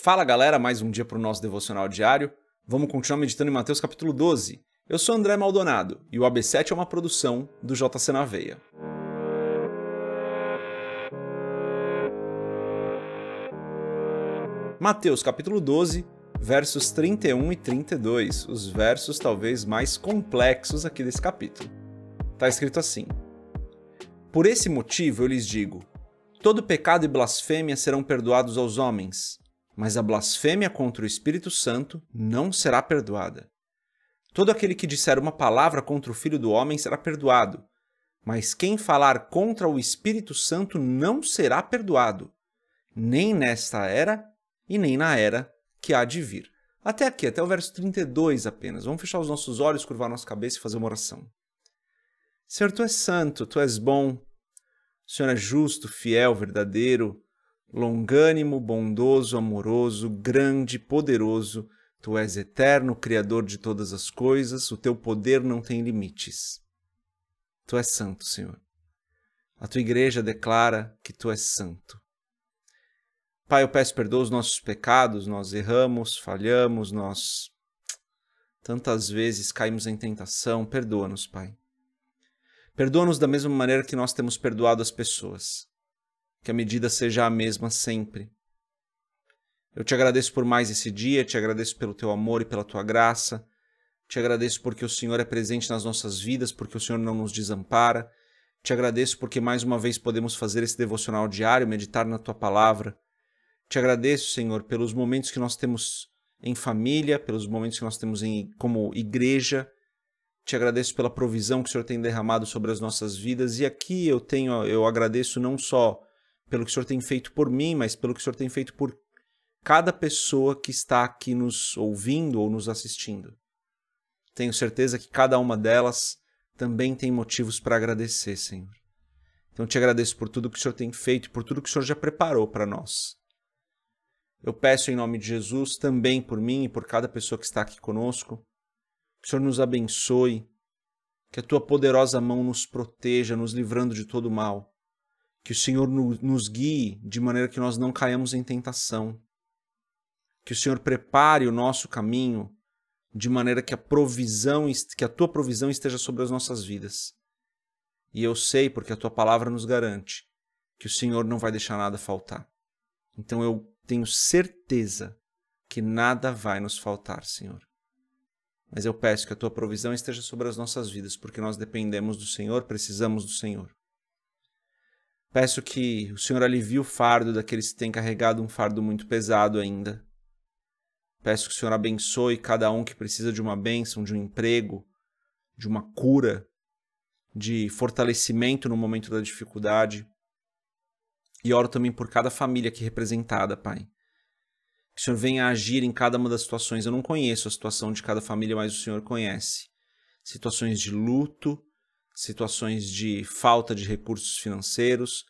Fala galera, mais um dia para o nosso devocional diário. Vamos continuar meditando em Mateus capítulo 12. Eu sou André Maldonado e o AB7 é uma produção do JC na Veia. Mateus capítulo 12, versos 31 e 32, os versos talvez mais complexos aqui desse capítulo. Está escrito assim: Por esse motivo eu lhes digo, todo pecado e blasfêmia serão perdoados aos homens, mas a blasfêmia contra o Espírito Santo não será perdoada. Todo aquele que disser uma palavra contra o Filho do Homem será perdoado, mas quem falar contra o Espírito Santo não será perdoado, nem nesta era e nem na era que há de vir. Até aqui, até o verso 32 apenas. Vamos fechar os nossos olhos, curvar nossa cabeça e fazer uma oração. Senhor, Tu és santo, Tu és bom, o Senhor é justo, fiel, verdadeiro, longânimo, bondoso, amoroso, grande, poderoso. Tu és eterno, Criador de todas as coisas, o Teu poder não tem limites. Tu és santo, Senhor. A Tua igreja declara que Tu és santo. Pai, eu peço perdão aos nossos pecados, nós erramos, falhamos, nós tantas vezes caímos em tentação. Perdoa-nos, Pai. Perdoa-nos da mesma maneira que nós temos perdoado as pessoas. Que a medida seja a mesma sempre. Eu te agradeço por mais esse dia, te agradeço pelo Teu amor e pela Tua graça. Te agradeço porque o Senhor é presente nas nossas vidas, porque o Senhor não nos desampara. Te agradeço porque mais uma vez podemos fazer esse devocional diário, meditar na Tua palavra. Te agradeço, Senhor, pelos momentos que nós temos em família, pelos momentos que nós temos como igreja. Te agradeço pela provisão que o Senhor tem derramado sobre as nossas vidas. E aqui eu agradeço não só pelo que o Senhor tem feito por mim, mas pelo que o Senhor tem feito por cada pessoa que está aqui nos ouvindo ou nos assistindo. Tenho certeza que cada uma delas também tem motivos para agradecer, Senhor. Então te agradeço por tudo que o Senhor tem feito e por tudo que o Senhor já preparou para nós. Eu peço em nome de Jesus também por mim e por cada pessoa que está aqui conosco, que o Senhor nos abençoe, que a Tua poderosa mão nos proteja, nos livrando de todo mal, que o Senhor nos guie de maneira que nós não caiamos em tentação, que o Senhor prepare o nosso caminho de maneira que a Tua provisão esteja sobre as nossas vidas. E eu sei, porque a Tua palavra nos garante, que o Senhor não vai deixar nada faltar. Então eu tenho certeza que nada vai nos faltar, Senhor. Mas eu peço que a Tua provisão esteja sobre as nossas vidas, porque nós dependemos do Senhor, precisamos do Senhor. Peço que o Senhor alivie o fardo daqueles que têm carregado um fardo muito pesado ainda. Peço que o Senhor abençoe cada um que precisa de uma bênção, de um emprego, de uma cura, de fortalecimento no momento da dificuldade. E oro também por cada família aqui representada, Pai. Que o Senhor venha agir em cada uma das situações. Eu não conheço a situação de cada família, mas o Senhor conhece. Situações de luto, situações de falta de recursos financeiros,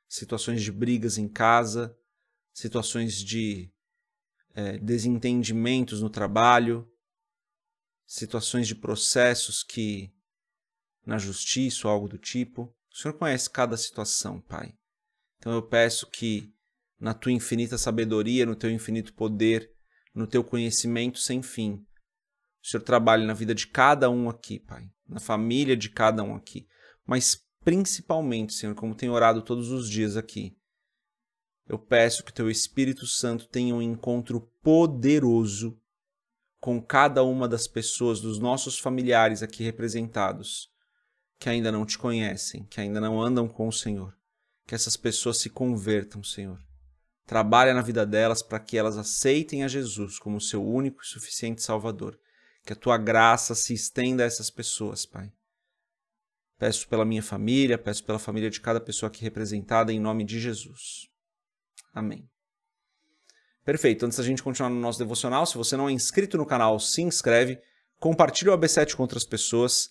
situações de brigas em casa, situações de desentendimentos no trabalho, situações de processos na justiça ou algo do tipo. O Senhor conhece cada situação, Pai. Então eu peço que na Tua infinita sabedoria, no Teu infinito poder, no Teu conhecimento sem fim, o Senhor trabalhe na vida de cada um aqui, Pai, na família de cada um aqui, mas principalmente, Senhor, como tenho orado todos os dias aqui, eu peço que o Teu Espírito Santo tenha um encontro poderoso com cada uma das pessoas, dos nossos familiares aqui representados, que ainda não Te conhecem, que ainda não andam com o Senhor. Que essas pessoas se convertam, Senhor. Trabalha na vida delas para que elas aceitem a Jesus como seu único e suficiente Salvador. Que a Tua graça se estenda a essas pessoas, Pai. Peço pela minha família, peço pela família de cada pessoa aqui representada, em nome de Jesus. Amém. Perfeito. Antes da gente continuar no nosso devocional, se você não é inscrito no canal, se inscreve, compartilha o AB7 com outras pessoas,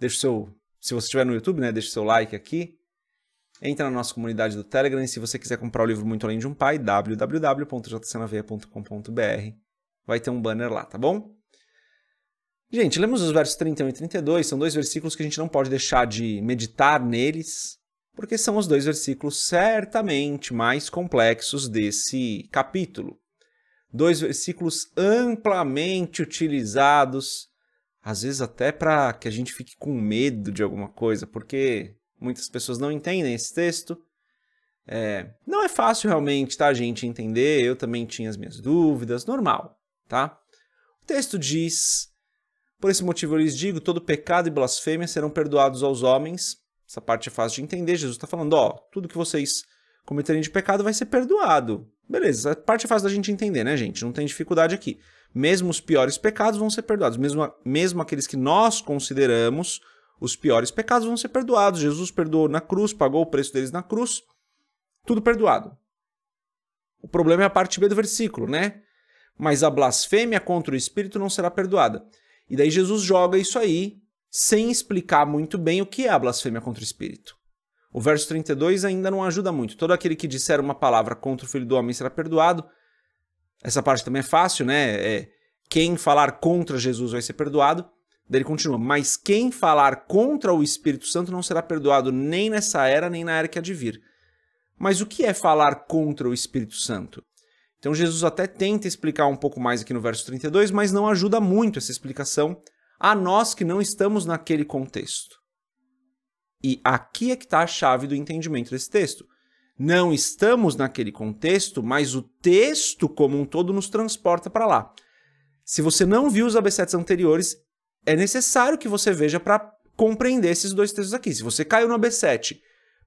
se você estiver no YouTube, deixa o seu like aqui, entra na nossa comunidade do Telegram e se você quiser comprar o livro Muito Além de um Pai, www.jcnaveia.com.br, vai ter um banner lá, tá bom? Gente, lemos os versos 31 e 32, são dois versículos que a gente não pode deixar de meditar neles, porque são os dois versículos certamente mais complexos desse capítulo. 2 versículos amplamente utilizados, às vezes até para que a gente fique com medo de alguma coisa, porque muitas pessoas não entendem esse texto. Não é fácil realmente, tá, gente, entender, eu também tinha as minhas dúvidas, normal, tá? O texto diz: por esse motivo eu lhes digo, todo pecado e blasfêmia serão perdoados aos homens. Essa parte é fácil de entender, Jesus está falando, ó, tudo que vocês cometerem de pecado vai ser perdoado. Beleza, essa parte é fácil da gente entender, né, gente? Não tem dificuldade aqui. Mesmo os piores pecados vão ser perdoados, mesmo aqueles que nós consideramos os piores pecados vão ser perdoados. Jesus perdoou na cruz, pagou o preço deles na cruz, tudo perdoado. O problema é a parte B do versículo, né? Mas a blasfêmia contra o Espírito não será perdoada. E daí Jesus joga isso aí, sem explicar muito bem o que é a blasfêmia contra o Espírito. O verso 32 ainda não ajuda muito. Todo aquele que disser uma palavra contra o Filho do Homem será perdoado. Essa parte também é fácil, né? Quem falar contra Jesus vai ser perdoado. Daí ele continua, mas quem falar contra o Espírito Santo não será perdoado nem nessa era, nem na era que há de vir. Mas o que é falar contra o Espírito Santo? Então Jesus até tenta explicar um pouco mais aqui no verso 32, mas não ajuda muito essa explicação a nós que não estamos naquele contexto. E aqui é que está a chave do entendimento desse texto. Não estamos naquele contexto, mas o texto como um todo nos transporta para lá. Se você não viu os AB7s anteriores, é necessário que você veja para compreender esses dois textos aqui. Se você caiu no AB7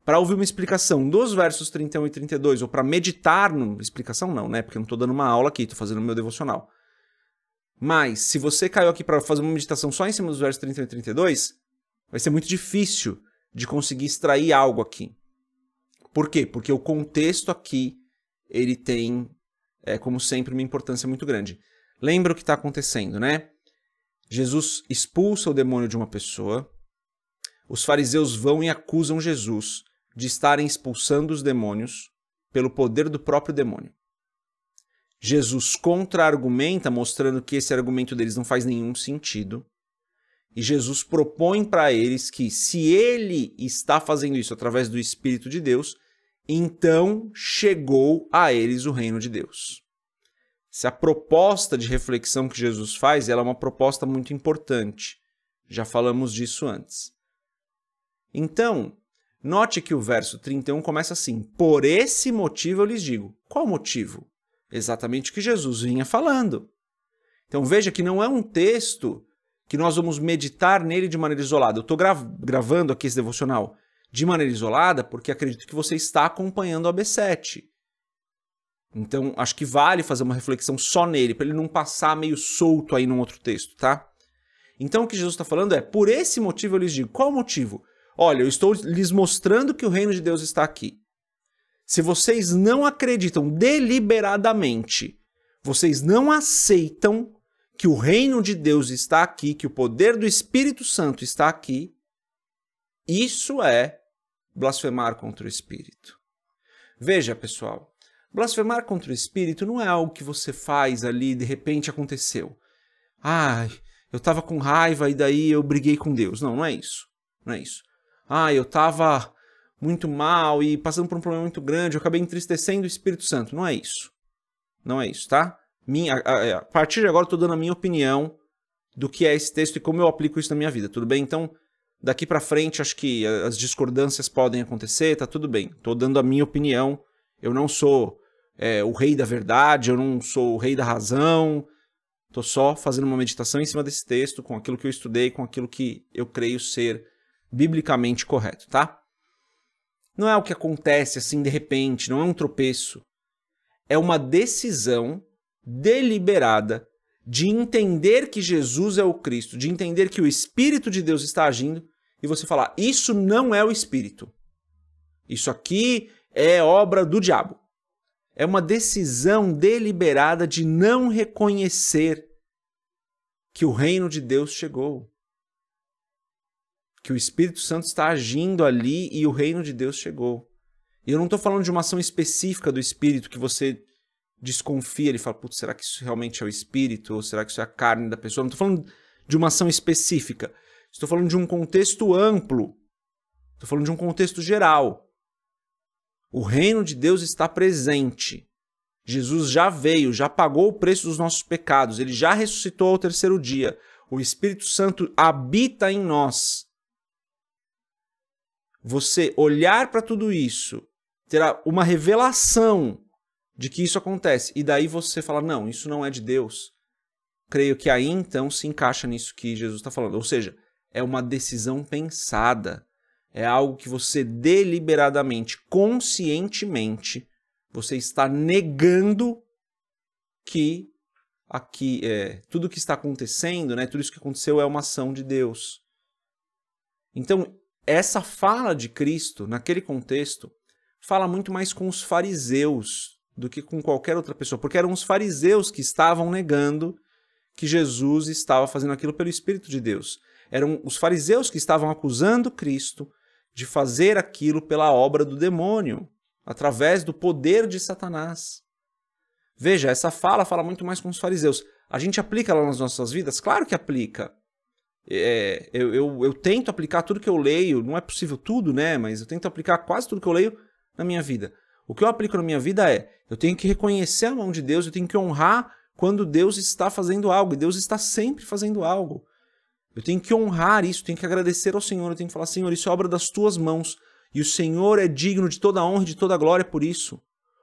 para ouvir uma explicação dos versos 31 e 32, ou para meditar, explicação não, né? Porque eu não estou dando uma aula aqui, estou fazendo o meu devocional. Mas, se você caiu aqui para fazer uma meditação só em cima dos versos 31 e 32, vai ser muito difícil de conseguir extrair algo aqui. Por quê? Porque o contexto aqui, ele tem, como sempre, uma importância muito grande. Lembra o que está acontecendo, né? Jesus expulsa o demônio de uma pessoa, os fariseus vão e acusam Jesus de estarem expulsando os demônios pelo poder do próprio demônio. Jesus contra-argumenta, mostrando que esse argumento deles não faz nenhum sentido. E Jesus propõe para eles que, se ele está fazendo isso através do Espírito de Deus, então chegou a eles o reino de Deus. Se a proposta de reflexão que Jesus faz, ela é uma proposta muito importante. Já falamos disso antes. Então, note que o verso 31 começa assim: por esse motivo eu lhes digo. Qual motivo? Exatamente o que Jesus vinha falando. Então veja que não é um texto que nós vamos meditar nele de maneira isolada. Eu estou gravando aqui esse devocional de maneira isolada porque acredito que você está acompanhando o AB7. Então acho que vale fazer uma reflexão só nele, para ele não passar meio solto aí num outro texto, tá? Então o que Jesus está falando é, por esse motivo eu lhes digo. Qual o motivo? Olha, eu estou lhes mostrando que o reino de Deus está aqui. Se vocês não acreditam deliberadamente, vocês não aceitam que o reino de Deus está aqui, que o poder do Espírito Santo está aqui, isso é blasfemar contra o Espírito. Veja, pessoal, blasfemar contra o Espírito não é algo que você faz ali e de repente aconteceu. Eu estava com raiva e daí eu briguei com Deus. Não, não é isso. Não é isso. Eu estava muito mal e passando por um problema muito grande, eu acabei entristecendo o Espírito Santo. Não é isso. Não é isso, tá? A partir de agora eu estou dando a minha opinião do que é esse texto e como eu aplico isso na minha vida, tudo bem? Então, daqui para frente, acho que as discordâncias podem acontecer, tá tudo bem. Estou dando a minha opinião, eu não sou o rei da verdade, eu não sou o rei da razão, estou só fazendo uma meditação em cima desse texto, com aquilo que eu estudei, com aquilo que eu creio ser biblicamente correto, tá? Não é o que acontece assim de repente, não é um tropeço. É uma decisão deliberada de entender que Jesus é o Cristo, de entender que o Espírito de Deus está agindo e você falar, isso não é o Espírito. Isso aqui é obra do diabo. É uma decisão deliberada de não reconhecer que o reino de Deus chegou. Que o Espírito Santo está agindo ali e o reino de Deus chegou. E eu não estou falando de uma ação específica do Espírito que você desconfia e fala, putz, será que isso realmente é o Espírito? Ou será que isso é a carne da pessoa? Não estou falando de uma ação específica. Estou falando de um contexto amplo. Estou falando de um contexto geral. O reino de Deus está presente. Jesus já veio, já pagou o preço dos nossos pecados, ele já ressuscitou ao terceiro dia. O Espírito Santo habita em nós. Você olhar para tudo isso, terá uma revelação de que isso acontece, e daí você fala, não, isso não é de Deus. Creio que aí então se encaixa nisso que Jesus está falando. Ou seja, é uma decisão pensada. É algo que você deliberadamente, conscientemente, você está negando que aqui tudo que está acontecendo, né, tudo isso que aconteceu é uma ação de Deus. Então, essa fala de Cristo, naquele contexto, fala muito mais com os fariseus do que com qualquer outra pessoa, porque eram os fariseus que estavam negando que Jesus estava fazendo aquilo pelo Espírito de Deus. Eram os fariseus que estavam acusando Cristo de fazer aquilo pela obra do demônio, através do poder de Satanás. Veja, essa fala muito mais com os fariseus. A gente aplica ela nas nossas vidas? Claro que aplica. Eu tento aplicar tudo que eu leio, não é possível tudo, né? Mas eu tento aplicar quase tudo que eu leio na minha vida. O que eu aplico na minha vida eu tenho que reconhecer a mão de Deus, eu tenho que honrar quando Deus está fazendo algo, e Deus está sempre fazendo algo. Eu tenho que honrar isso, tenho que agradecer ao Senhor, eu tenho que falar, Senhor, isso é obra das tuas mãos, e o Senhor é digno de toda a honra e de toda a glória por isso.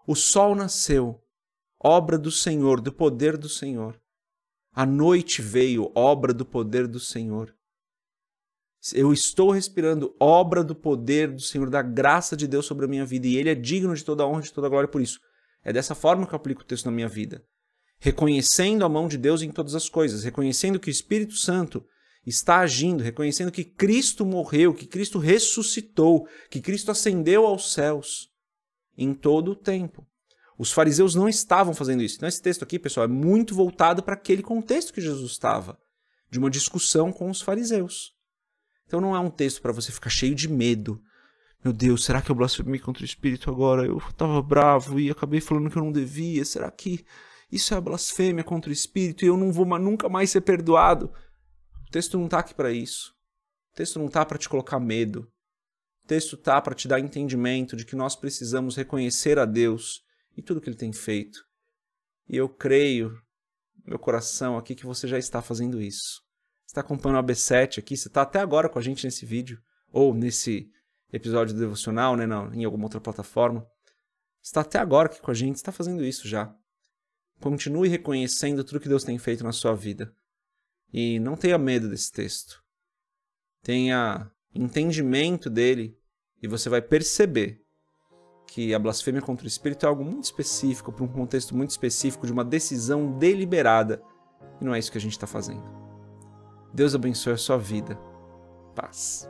O sol nasceu, obra do Senhor, do poder do Senhor. A noite veio, obra do poder do Senhor. Eu estou respirando, obra do poder do Senhor, da graça de Deus sobre a minha vida, e Ele é digno de toda a honra e de toda a glória por isso. É dessa forma que eu aplico o texto na minha vida. Reconhecendo a mão de Deus em todas as coisas, reconhecendo que o Espírito Santo está agindo, reconhecendo que Cristo morreu, que Cristo ressuscitou, que Cristo ascendeu aos céus em todo o tempo. Os fariseus não estavam fazendo isso. Então esse texto aqui, pessoal, é muito voltado para aquele contexto que Jesus estava, de uma discussão com os fariseus. Então não é um texto para você ficar cheio de medo. Meu Deus, será que eu blasfemei contra o Espírito agora? Eu estava bravo e acabei falando que eu não devia. Será que isso é a blasfêmia contra o Espírito e eu não vou nunca mais ser perdoado? O texto não está aqui para isso. O texto não está para te colocar medo. O texto está para te dar entendimento de que nós precisamos reconhecer a Deus e tudo que Ele tem feito. E eu creio, no meu coração aqui, que você já está fazendo isso. Você está acompanhando o AB7 aqui, você está até agora com a gente nesse vídeo, ou nesse episódio do devocional, né, em alguma outra plataforma. Você está até agora aqui com a gente, você está fazendo isso já. Continue reconhecendo tudo que Deus tem feito na sua vida. E não tenha medo desse texto. Tenha entendimento dele e você vai perceber que a blasfêmia contra o Espírito é algo muito específico, para um contexto muito específico, de uma decisão deliberada. E não é isso que a gente está fazendo. Deus abençoe a sua vida. Paz.